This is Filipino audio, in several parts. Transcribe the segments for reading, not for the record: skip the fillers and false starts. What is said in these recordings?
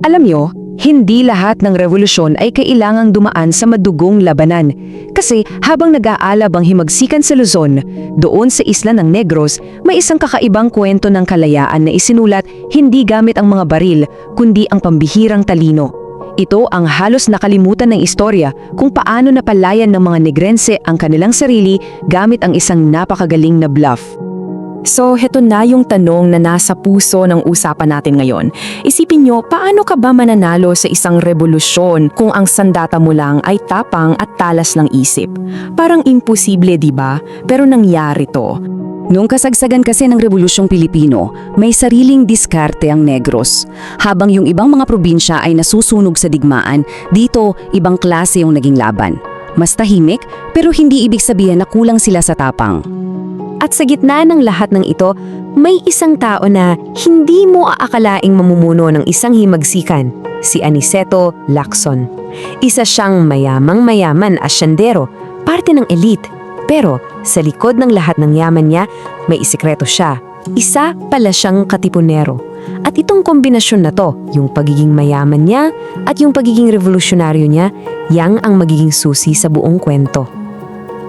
Alam nyo, hindi lahat ng revolusyon ay kailangang dumaan sa madugong labanan. Kasi habang nag-aalab ang himagsikan sa Luzon, doon sa isla ng Negros, may isang kakaibang kwento ng kalayaan na isinulat hindi gamit ang mga baril, kundi ang pambihirang talino. Ito ang halos nakalimutan ng istorya kung paano napalayan ng mga Negrense ang kanilang sarili gamit ang isang napakagaling na bluff. So, heto na yung tanong na nasa puso ng usapan natin ngayon. Isipin nyo, paano ka ba mananalo sa isang revolusyon kung ang sandata mo lang ay tapang at talas ng isip? Parang imposible, di ba? Pero nangyari to. Noong kasagsagan kasi ng Rebolusyong Pilipino, may sariling diskarte ang Negros. Habang yung ibang mga probinsya ay nasusunog sa digmaan, dito ibang klase yung naging laban. Mas tahimik, pero hindi ibig sabihin na kulang sila sa tapang. At sa gitna ng lahat ng ito, may isang tao na hindi mo aakalaing mamumuno ng isang himagsikan, si Aniceto Lacson. Isa siyang mayamang-mayaman asyendero, parte ng elite. Pero sa likod ng lahat ng yaman niya, may isikreto siya. Isa pala siyang katipunero. At itong kombinasyon na to, yung pagiging mayaman niya at yung pagiging revolusyonaryo niya, yang ang magiging susi sa buong kwento.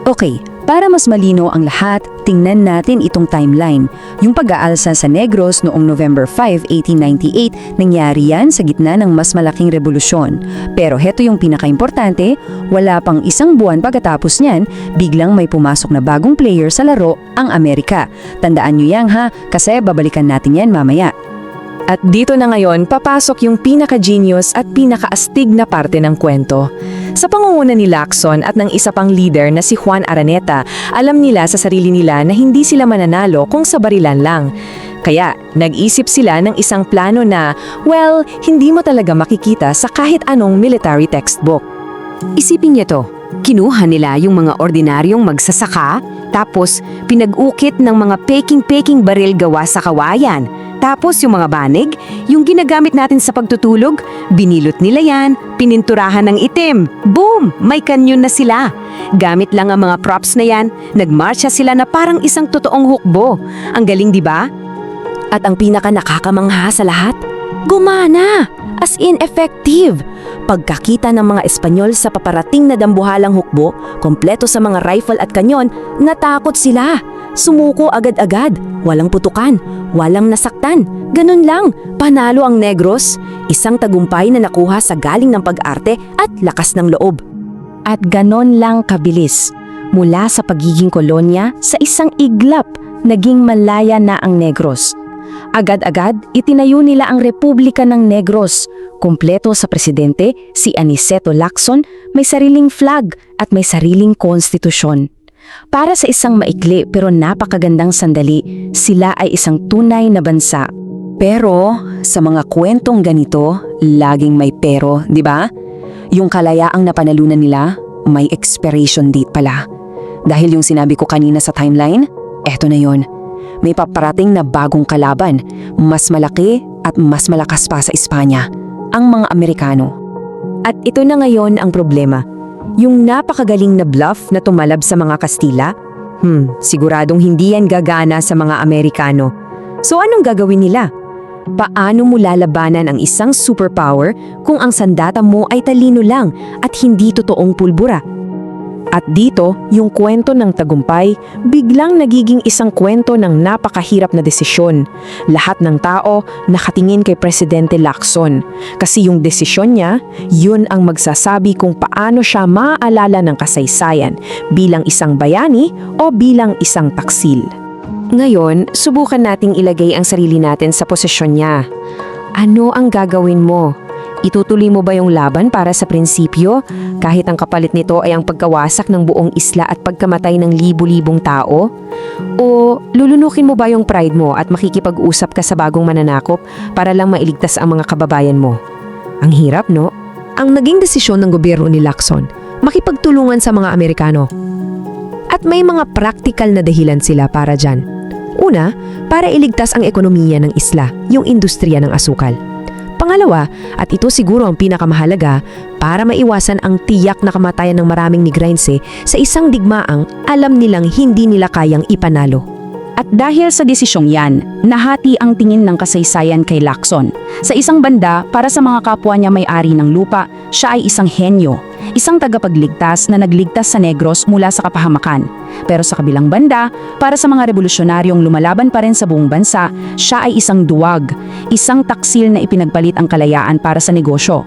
Okay, para mas malino ang lahat, tingnan natin itong timeline. Yung pag-aalsa sa Negros noong November 5, 1898, nangyari yan sa gitna ng mas malaking revolusyon. Pero heto yung pinakaimportante, wala pang isang buwan pagkatapos niyan, biglang may pumasok na bagong player sa laro, ang Amerika. Tandaan nyo yan ha, kasi babalikan natin yan mamaya. At dito na ngayon, papasok yung pinaka-genius at pinaka-astig na parte ng kwento. Sa pangunguna ni Lacson at ng isa pang leader na si Juan Araneta, alam nila sa sarili nila na hindi sila mananalo kung sa barilan lang. Kaya, nag-isip sila ng isang plano na, well, hindi mo talaga makikita sa kahit anong military textbook. Isipin niyo to, kinuha nila yung mga ordinaryong magsasaka, tapos pinag-ukit ng mga peking-peking baril gawa sa kawayan. Tapos yung mga banig, yung ginagamit natin sa pagtutulog, binilot nila yan, pininturahan ng itim. Boom! May kanyon na sila. Gamit lang ang mga props na yan, nagmarsya sila na parang isang totoong hukbo. Ang galing, di ba? At ang pinaka nakakamangha sa lahat, gumana! As in effective! Pagkakita ng mga Espanyol sa paparating na dambuhalang hukbo, kompleto sa mga rifle at kanyon, natakot sila. Sumuko agad-agad, walang putukan, walang nasaktan. Ganun lang, panalo ang Negros. Isang tagumpay na nakuha sa galing ng pag-arte at lakas ng loob. At ganon lang kabilis. Mula sa pagiging kolonya, sa isang iglap, naging malaya na ang Negros. Agad-agad, itinayo nila ang Republika ng Negros. Kumpleto sa presidente, si Aniceto Lacson, may sariling flag at may sariling konstitusyon. Para sa isang maikli pero napakagandang sandali, sila ay isang tunay na bansa. Pero sa mga kwentong ganito, laging may pero, di ba? Yung kalayaang napanalunan nila, may expiration date pala. Dahil yung sinabi ko kanina sa timeline, eto na yon. May paparating na bagong kalaban, mas malaki at mas malakas pa sa Espanya, ang mga Amerikano. At ito na ngayon ang problema. Yung napakagaling na bluff na tumalab sa mga Kastila, siguradong hindi yan gagana sa mga Amerikano. So anong gagawin nila? Paano mo lalabanan ang isang superpower kung ang sandata mo ay talino lang at hindi totoong pulbura? At dito, yung kwento ng tagumpay, biglang nagiging isang kwento ng napakahirap na desisyon. Lahat ng tao nakatingin kay Presidente Lacson. Kasi yung desisyon niya, yun ang magsasabi kung paano siya maaalala ng kasaysayan bilang isang bayani o bilang isang taksil. Ngayon, subukan nating ilagay ang sarili natin sa posisyon niya. Ano ang gagawin mo? Itutuloy mo ba yung laban para sa prinsipyo, kahit ang kapalit nito ay ang pagkawasak ng buong isla at pagkamatay ng libu-libong tao? O lulunukin mo ba yung pride mo at makikipag-usap ka sa bagong mananakop para lang mailigtas ang mga kababayan mo? Ang hirap, no? Ang naging desisyon ng gobyerno ni Lacson, makipagtulungan sa mga Amerikano. At may mga practical na dahilan sila para dyan. Una, para iligtas ang ekonomiya ng isla, yung industriya ng asukal. Pangalawa, at ito siguro ang pinakamahalaga, para maiwasan ang tiyak na kamatayan ng maraming Negrense sa isang digmaang alam nilang hindi nila kayang ipanalo. At dahil sa desisyong yan, nahati ang tingin ng kasaysayan kay Lacson. Sa isang banda, para sa mga kapwa niya may-ari ng lupa, siya ay isang henyo, isang tagapagligtas na nagligtas sa Negros mula sa kapahamakan. Pero sa kabilang banda, para sa mga revolusyonaryong lumalaban pa rin sa buong bansa, siya ay isang duwag, isang taksil na ipinagpalit ang kalayaan para sa negosyo.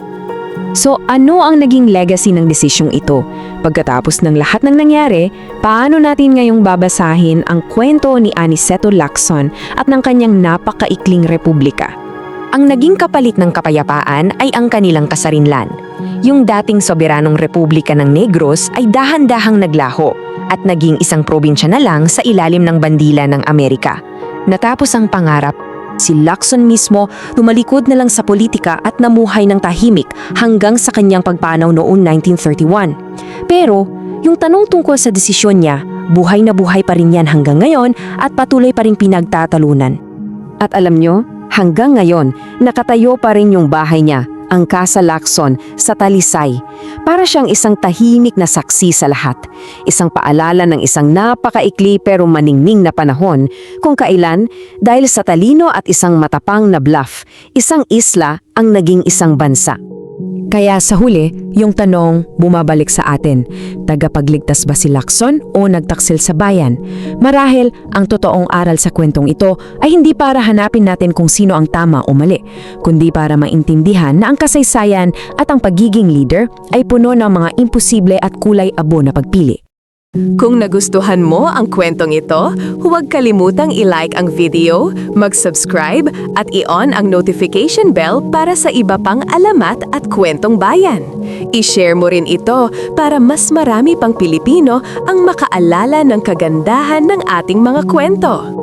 So ano ang naging legacy ng desisyong ito? Pagkatapos ng lahat ng nangyari, paano natin ngayong babasahin ang kwento ni Aniceto Lacson at ng kanyang napakaikling republika? Ang naging kapalit ng kapayapaan ay ang kanilang kasarinlan. Yung dating soberanong republika ng Negros ay dahan-dahang naglaho at naging isang probinsya na lang sa ilalim ng bandila ng Amerika. Natapos ang pangarap, si Lacson mismo tumalikod na lang sa politika at namuhay ng tahimik hanggang sa kanyang pagpanaw noong 1931. Pero, yung tanong tungkol sa desisyon niya, buhay na buhay pa rin yan hanggang ngayon at patuloy pa rin pinagtatalunan. At alam nyo, hanggang ngayon, nakatayo pa rin yung bahay niya, ang Casa Lacson sa Talisay. Para siyang isang tahimik na saksi sa lahat. Isang paalala ng isang napakaikli pero maningning na panahon kung kailan, dahil sa talino at isang matapang na bluff, isang isla ang naging isang bansa. Kaya sa huli, yung tanong bumabalik sa atin, tagapagligtas ba si Lacson o nagtaksil sa bayan? Marahil, ang totoong aral sa kwentong ito ay hindi para hanapin natin kung sino ang tama o mali, kundi para maintindihan na ang kasaysayan at ang pagiging leader ay puno ng mga imposible at kulay abo na pagpili. Kung nagustuhan mo ang kwentong ito, huwag kalimutang i-like ang video, mag-subscribe at i-on ang notification bell para sa iba pang alamat at kwentong bayan. I-share mo rin ito para mas marami pang Pilipino ang makaalala ng kagandahan ng ating mga kwento.